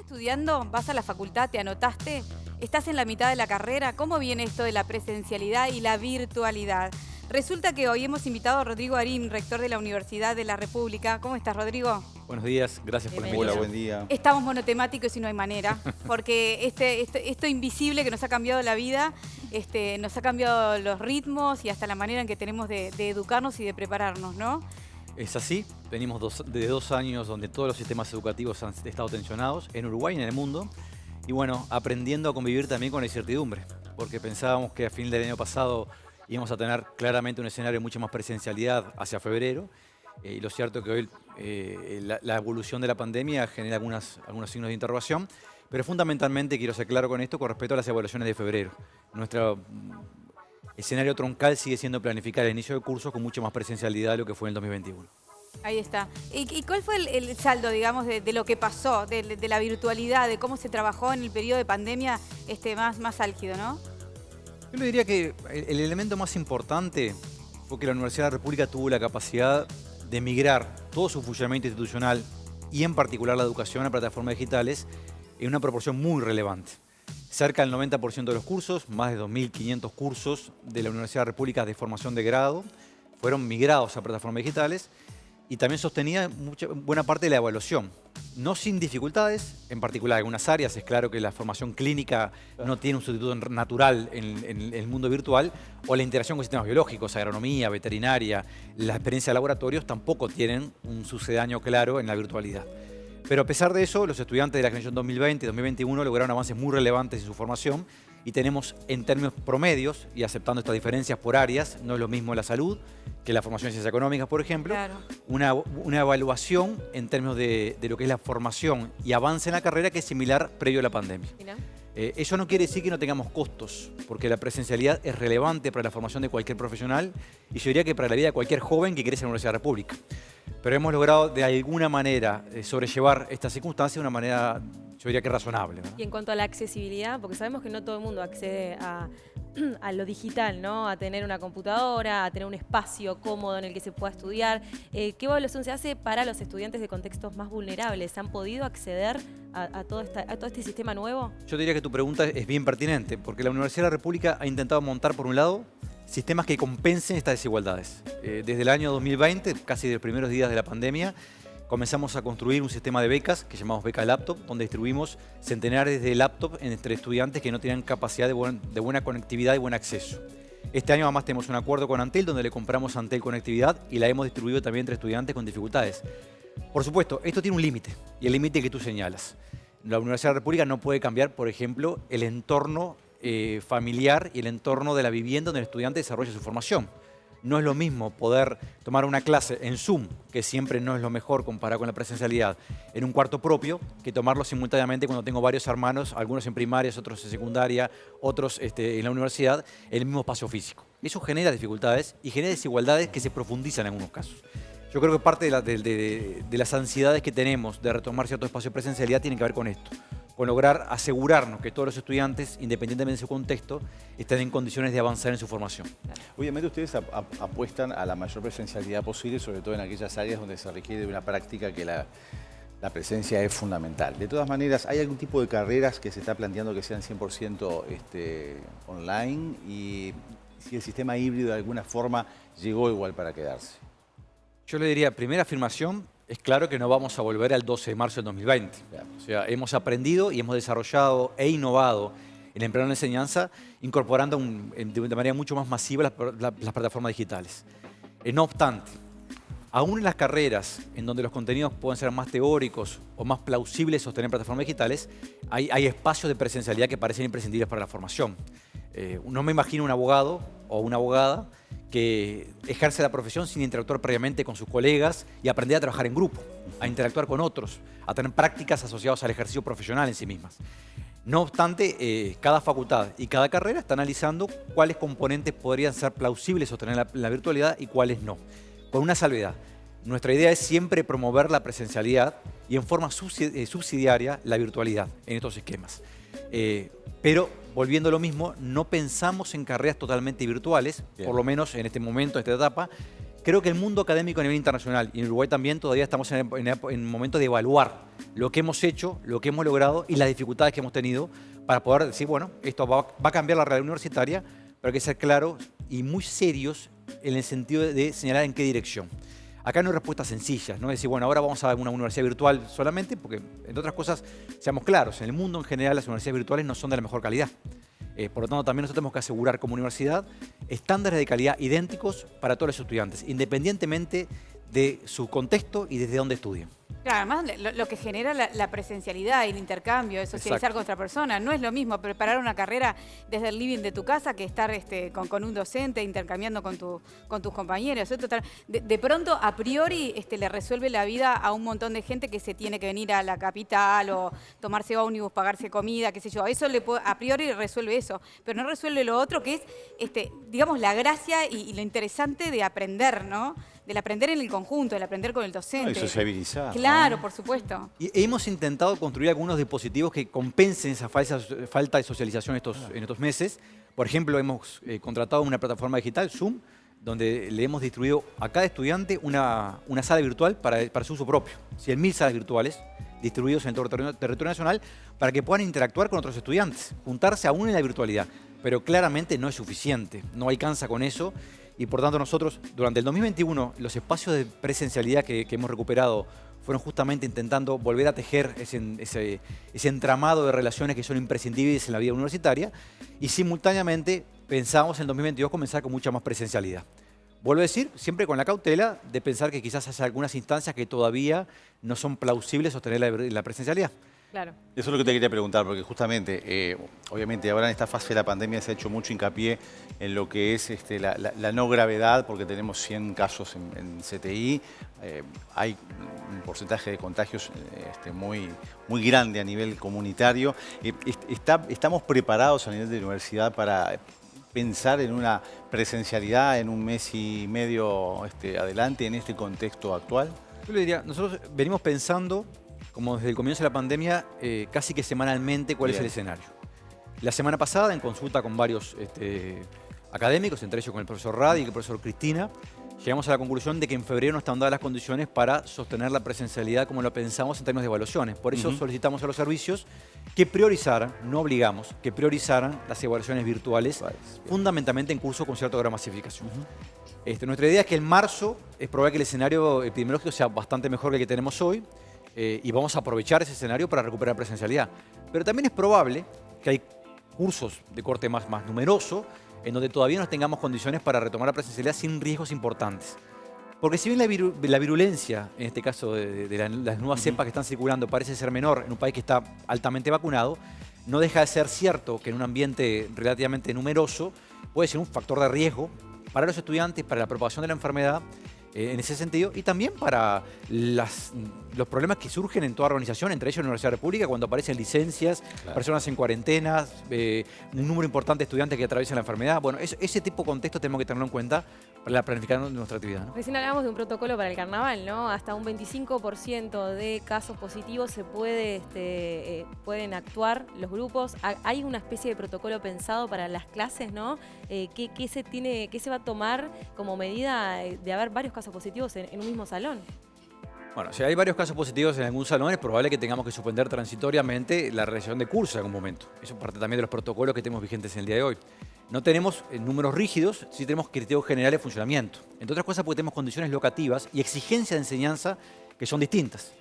estudiando? ¿Vas a la facultad? ¿Te anotaste? ¿Estás en la mitad de la carrera? ¿Cómo viene esto de la presencialidad y la virtualidad? Resulta que hoy hemos invitado a Rodrigo Arín, rector de la Universidad de la República. ¿Cómo estás, Rodrigo? Buenos días, gracias por la invitación. Hola, buen día. Estamos monotemáticos y no hay manera, porque esto invisible que nos ha cambiado la vida, nos ha cambiado los ritmos y hasta la manera en que tenemos de educarnos y de prepararnos, ¿no? Es así, venimos de 2 años donde todos los sistemas educativos han estado tensionados, en Uruguay y en el mundo, y bueno, aprendiendo a convivir también con la incertidumbre, porque pensábamos que a fin del año pasado íbamos a tener claramente un escenario de mucha más presencialidad hacia febrero, y lo cierto es que hoy la evolución de la pandemia genera algunos signos de interrogación, pero fundamentalmente quiero ser claro con esto con respecto a las evaluaciones de febrero. Nuestro escenario troncal sigue siendo planificar el inicio de cursos con mucha más presencialidad de lo que fue en el 2021. Ahí está. ¿Y cuál fue el saldo, digamos, de lo que pasó, de la virtualidad, de cómo se trabajó en el periodo de pandemia más álgido, ¿no? Yo le diría que el elemento más importante fue que la Universidad de la República tuvo la capacidad de migrar todo su funcionamiento institucional y en particular la educación a plataformas digitales en una proporción muy relevante. Cerca del 90% de los cursos, más de 2.500 cursos de la Universidad de la República de formación de grado, fueron migrados a plataformas digitales y también sostenía buena parte de la evaluación. No sin dificultades, en particular en algunas áreas. Es claro que la formación clínica no tiene un sustituto natural en el mundo virtual, o la interacción con sistemas biológicos, agronomía, veterinaria, la experiencia de laboratorios tampoco tienen un sucedáneo claro en la virtualidad. Pero a pesar de eso, los estudiantes de la generación 2020 y 2021 lograron avances muy relevantes en su formación y tenemos en términos promedios, y aceptando estas diferencias por áreas, no es lo mismo la salud que la formación en ciencias económicas, por ejemplo, Claro. una evaluación en términos de lo que es la formación y avance en la carrera que es similar previo a la pandemia. Eso no quiere decir que no tengamos costos, porque la presencialidad es relevante para la formación de cualquier profesional y yo diría que para la vida de cualquier joven que quiere ser en la Universidad de la República. Pero hemos logrado de alguna manera sobrellevar estas circunstancias de una manera, yo diría que razonable, ¿no? Y en cuanto a la accesibilidad, porque sabemos que no todo el mundo accede a lo digital, ¿no? A tener una computadora, a tener un espacio cómodo en el que se pueda estudiar. ¿Qué evaluación se hace para los estudiantes de contextos más vulnerables? ¿Han podido acceder a todo este sistema nuevo? Yo diría que tu pregunta es bien pertinente, porque la Universidad de la República ha intentado montar, por un lado, sistemas que compensen estas desigualdades. Desde el año 2020, casi de los primeros días de la pandemia, comenzamos a construir un sistema de becas que llamamos Beca Laptop, donde distribuimos centenares de laptops entre estudiantes que no tenían capacidad de buena conectividad y buen acceso. Este año además tenemos un acuerdo con Antel, donde le compramos a Antel conectividad y la hemos distribuido también entre estudiantes con dificultades. Por supuesto, esto tiene un límite, y el límite que tú señalas. La Universidad de la República no puede cambiar, por ejemplo, el entorno familiar y el entorno de la vivienda donde el estudiante desarrolla su formación. No es lo mismo poder tomar una clase en Zoom, que siempre no es lo mejor comparado con la presencialidad, en un cuarto propio, que tomarlo simultáneamente cuando tengo varios hermanos, algunos en primarias, otros en secundaria, otros en la universidad, en el mismo espacio físico. Eso genera dificultades y genera desigualdades que se profundizan en algunos casos. Yo creo que parte de las ansiedades que tenemos de retomar cierto espacio de presencialidad tiene que ver con esto, con lograr asegurarnos que todos los estudiantes, independientemente de su contexto, estén en condiciones de avanzar en su formación. Obviamente ustedes apuestan a la mayor presencialidad posible, sobre todo en aquellas áreas donde se requiere de una práctica que la presencia es fundamental. De todas maneras, ¿hay algún tipo de carreras que se está planteando que sean 100% online? Y si el sistema híbrido de alguna forma llegó igual para quedarse. Yo le diría, primera afirmación, es claro que no vamos a volver al 12 de marzo del 2020. O sea, hemos aprendido y hemos desarrollado e innovado en el empleo de la enseñanza, incorporando de manera mucho más masiva las plataformas digitales. No obstante, aún en las carreras en donde los contenidos pueden ser más teóricos o más plausibles sostener en plataformas digitales, hay espacios de presencialidad que parecen imprescindibles para la formación. No me imagino un abogado o una abogada que ejerce la profesión sin interactuar previamente con sus colegas y aprender a trabajar en grupo, a interactuar con otros, a tener prácticas asociadas al ejercicio profesional en sí mismas. No obstante, cada facultad y cada carrera está analizando cuáles componentes podrían ser plausibles sostener la virtualidad y cuáles no. Con una salvedad, nuestra idea es siempre promover la presencialidad y en forma subsidiaria la virtualidad en estos esquemas. Pero, volviendo a lo mismo, no pensamos en carreras totalmente virtuales, por lo menos en este momento, en esta etapa. Creo que el mundo académico a nivel internacional y en Uruguay también todavía estamos en el momento de evaluar lo que hemos hecho, lo que hemos logrado y las dificultades que hemos tenido para poder decir, bueno, esto va a cambiar la realidad universitaria, pero hay que ser claros y muy serios en el sentido de señalar en qué dirección. Acá no hay respuestas sencillas, no es decir, bueno, ahora vamos a una universidad virtual solamente, porque, entre otras cosas, seamos claros, en el mundo en general las universidades virtuales no son de la mejor calidad. Por lo tanto, también nosotros tenemos que asegurar como universidad estándares de calidad idénticos para todos los estudiantes, independientemente de su contexto y desde dónde estudien. Claro, además lo que genera la presencialidad y el intercambio, de socializar con otra persona. No es lo mismo preparar una carrera desde el living de tu casa que estar con un docente intercambiando con tus compañeros. De pronto, a priori, le resuelve la vida a un montón de gente que se tiene que venir a la capital o tomarse ómnibus, pagarse comida, qué sé yo. Eso a priori resuelve eso, pero no resuelve lo otro que es, digamos, la gracia y lo interesante de aprender, ¿no? Del aprender en el conjunto, del aprender con el docente. Y sociabilizar. Claro, por supuesto. Y hemos intentado construir algunos dispositivos que compensen esa falta de socialización en estos meses. Por ejemplo, hemos contratado una plataforma digital, Zoom, donde le hemos distribuido a cada estudiante una sala virtual para su uso propio. 100.000 salas virtuales distribuidas en todo el territorio nacional para que puedan interactuar con otros estudiantes, juntarse aún en la virtualidad. Pero claramente no es suficiente, no alcanza con eso. Y por tanto nosotros, durante el 2021, los espacios de presencialidad que hemos recuperado fueron justamente intentando volver a tejer ese entramado de relaciones que son imprescindibles en la vida universitaria y simultáneamente pensamos en el 2022 comenzar con mucha más presencialidad. Vuelvo a decir, siempre con la cautela de pensar que quizás haya algunas instancias que todavía no son plausibles sostener la presencialidad. Claro. Eso es lo que te quería preguntar, porque justamente, obviamente ahora en esta fase de la pandemia se ha hecho mucho hincapié en lo que es la no gravedad, porque tenemos 100 casos en CTI, hay un porcentaje de contagios muy grande a nivel comunitario. ¿Estamos preparados a nivel de universidad para pensar en una presencialidad en un mes y medio adelante en este contexto actual? Yo le diría, nosotros venimos pensando como desde el comienzo de la pandemia, casi que semanalmente cuál es el escenario. La semana pasada, en consulta con varios académicos, entre ellos con el profesor Radi y el profesor Cristina, llegamos a la conclusión de que en febrero no están dadas las condiciones para sostener la presencialidad como lo pensamos en términos de evaluaciones. Por eso solicitamos a los servicios que priorizaran, no obligamos, que priorizaran las evaluaciones virtuales, fundamentalmente en cursos con cierto grado de masificación. Nuestra idea es que en marzo es probable que el escenario epidemiológico sea bastante mejor que el que tenemos hoy, y vamos a aprovechar ese escenario para recuperar presencialidad. Pero también es probable que hay cursos de corte más numeroso en donde todavía no tengamos condiciones para retomar la presencialidad sin riesgos importantes. Porque si bien la virulencia, en este caso de las nuevas cepas que están circulando, parece ser menor en un país que está altamente vacunado, no deja de ser cierto que en un ambiente relativamente numeroso puede ser un factor de riesgo para los estudiantes, para la propagación de la enfermedad, en ese sentido, y también para los problemas que surgen en toda organización, entre ellos en la Universidad República, cuando aparecen licencias, personas en cuarentenas, un número importante de estudiantes que atraviesan la enfermedad. Bueno, ese tipo de contexto tenemos que tenerlo en cuenta para planificar nuestra actividad, ¿no? Recién hablábamos de un protocolo para el carnaval, ¿no? Hasta un 25% de casos positivos se pueden actuar los grupos. Hay una especie de protocolo pensado para las clases, ¿no? ¿Qué se va a tomar como medida de haber varios casos positivos en un mismo salón? Bueno, si hay varios casos positivos en algún salón, es probable que tengamos que suspender transitoriamente la realización de cursos en algún momento. Eso es parte también de los protocolos que tenemos vigentes en el día de hoy. No tenemos números rígidos, sí tenemos criterios generales de funcionamiento. Entre otras cosas porque tenemos condiciones locativas y exigencias de enseñanza que son distintas.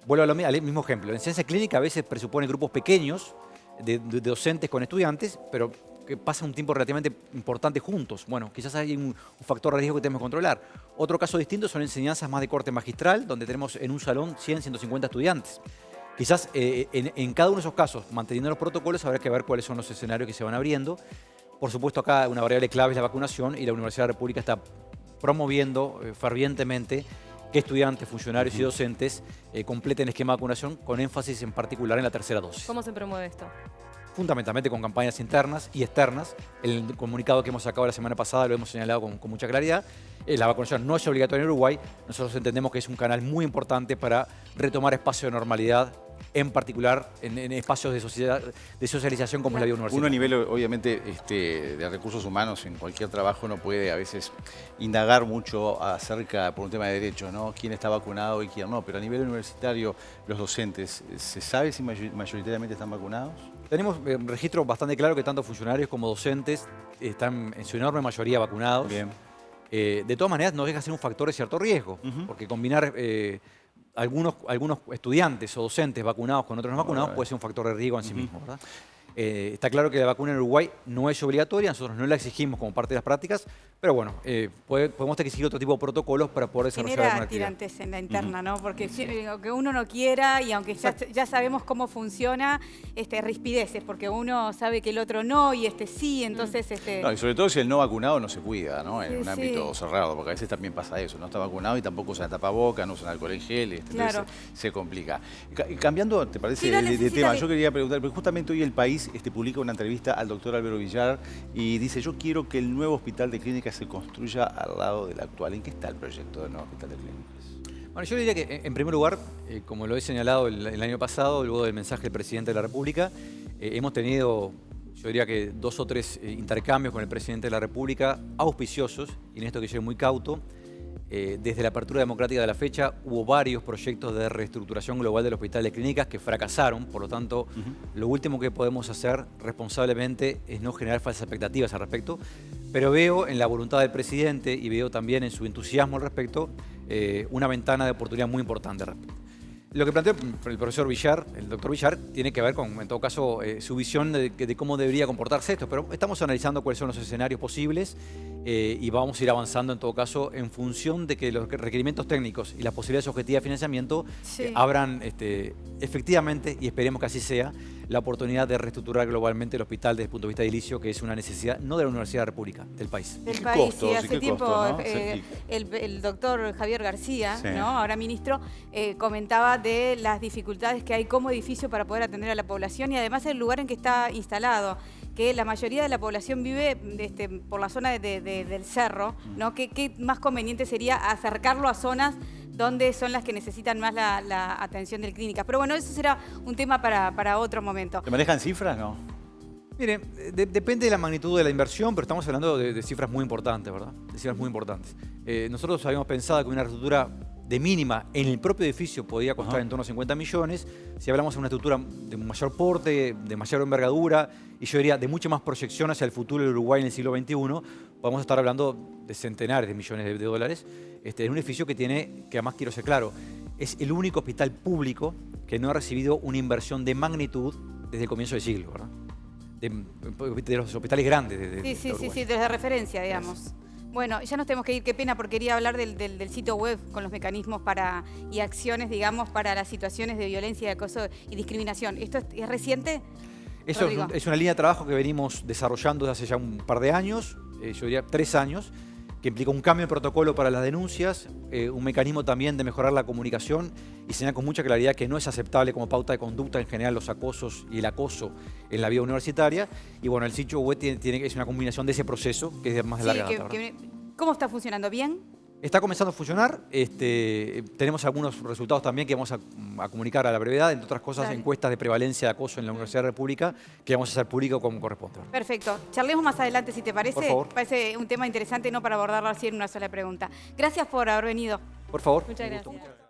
Vuelvo al mismo ejemplo. La enseñanza clínica a veces presupone grupos pequeños de docentes con estudiantes, pero que pasan un tiempo relativamente importante juntos. Bueno, quizás hay un factor de riesgo que tenemos que controlar. Otro caso distinto son enseñanzas más de corte magistral, donde tenemos en un salón 100, 150 estudiantes. Quizás en cada uno de esos casos, manteniendo los protocolos, habrá que ver cuáles son los escenarios que se van abriendo. Por supuesto, acá una variable clave es la vacunación y la Universidad de la República está promoviendo fervientemente que estudiantes, funcionarios y docentes completen el esquema de vacunación con énfasis en particular en la tercera dosis. ¿Cómo se promueve esto? Fundamentalmente con campañas internas y externas. El comunicado que hemos sacado la semana pasada lo hemos señalado con mucha claridad. La vacunación no es obligatoria en Uruguay. Nosotros entendemos que es un canal muy importante para retomar espacio de normalidad en particular en espacios de socialización como es la vida universitaria. Uno a nivel, obviamente, de recursos humanos, en cualquier trabajo no puede a veces indagar mucho acerca, por un tema de derechos, ¿no? Quién está vacunado y quién no, pero a nivel universitario, los docentes, ¿se sabe si mayoritariamente están vacunados? Tenemos un registro bastante claro que tanto funcionarios como docentes están en su enorme mayoría vacunados. Bien. De todas maneras, no deja de ser un factor de cierto riesgo, porque combinar algunos estudiantes o docentes vacunados con otros no vacunados puede ser un factor de riesgo en sí mismo, ¿verdad? Está claro que la vacuna en Uruguay no es obligatoria, nosotros no la exigimos como parte de las prácticas, pero bueno, podemos exigir otro tipo de protocolos para poder desarrollar alguna Genera actividad. tirantes en la interna, ¿no? Porque aunque uno no quiera y aunque ya sabemos cómo funciona, rispideces, porque uno sabe que el otro no y sí, entonces... No, y sobre todo si el no vacunado no se cuida, ¿no? En un Sí. ámbito cerrado, porque a veces también pasa eso, no está vacunado y tampoco usa tapaboca, no usa alcohol en gel, Claro. entonces se complica. Y cambiando, ¿te parece, Sí, dale, de sí, tema? dale. Yo quería preguntar, porque justamente hoy El País publica una entrevista al doctor Álvaro Villar y dice, yo quiero que el nuevo hospital de clínicas se construya al lado del actual. ¿En qué está el proyecto del nuevo hospital de clínicas? Bueno, yo diría que en primer lugar, como lo he señalado el año pasado, luego del mensaje del presidente de la República, hemos tenido, yo diría que 2 o 3 intercambios con el presidente de la República auspiciosos, y en esto que yo soy muy cauto. Desde la apertura democrática de la fecha hubo varios proyectos de reestructuración global del Hospital de Clínicas que fracasaron, por lo tanto, lo último que podemos hacer responsablemente es no generar falsas expectativas al respecto, pero veo en la voluntad del presidente y veo también en su entusiasmo al respecto una ventana de oportunidad muy importante al respecto. Lo que planteó el profesor Villar, el doctor Villar, tiene que ver con, en todo caso, su visión de cómo debería comportarse esto, pero estamos analizando cuáles son los escenarios posibles y vamos a ir avanzando, en todo caso, en función de que los requerimientos técnicos y las posibilidades objetivas de financiamiento abran efectivamente, y esperemos que así sea, la oportunidad de reestructurar globalmente el hospital desde el punto de vista edilicio, que es una necesidad no de la Universidad de la República, del país. Del ¿Qué país, costos sí, y hace qué tiempo costos, no? el doctor Javier García, Sí. ¿no? Ahora ministro, comentaba de las dificultades que hay como edificio para poder atender a la población y además el lugar en que está instalado, que la mayoría de la población vive por la zona del cerro, ¿no? ¿Qué más conveniente sería acercarlo a zonas donde son las que necesitan más la atención del clínica? Pero bueno, eso será un tema para otro momento. ¿Se manejan cifras, no? Mire, depende de la magnitud de la inversión, pero estamos hablando de cifras muy importantes, ¿verdad? De cifras muy importantes. Nosotros habíamos pensado que una estructura de mínima en el propio edificio podía costar en torno a 50 millones. Si hablamos de una estructura de mayor porte, de mayor envergadura, y yo diría de mucha más proyección hacia el futuro del Uruguay en el siglo XXI, podemos estar hablando de centenares de millones de dólares, en un edificio que tiene, que además quiero ser claro, es el único hospital público que no ha recibido una inversión de magnitud desde el comienzo del siglo, ¿verdad? De los hospitales grandes de Uruguay. Sí, desde referencia, digamos. Bueno, ya nos tenemos que ir, qué pena, porque quería hablar del sitio web con los mecanismos y acciones, digamos, para las situaciones de violencia, de acoso y discriminación. ¿Esto es reciente? Eso es una línea de trabajo que venimos desarrollando desde hace ya un par de años, yo diría 3 años, que implica un cambio de protocolo para las denuncias, un mecanismo también de mejorar la comunicación y señalar con mucha claridad que no es aceptable como pauta de conducta en general los acosos y el acoso en la vida universitaria. Y bueno, el sitio web es una combinación de ese proceso que es de más de larga data. ¿Cómo está funcionando? ¿Bien? Está comenzando a funcionar, tenemos algunos resultados también que vamos a comunicar a la brevedad, entre otras cosas encuestas de prevalencia de acoso en la Universidad de la República que vamos a hacer público como corresponde. Perfecto. Charlemos más adelante si te parece. Por favor. Parece un tema interesante no para abordarlo así en una sola pregunta. Gracias por haber venido. Por favor. Muchas gracias.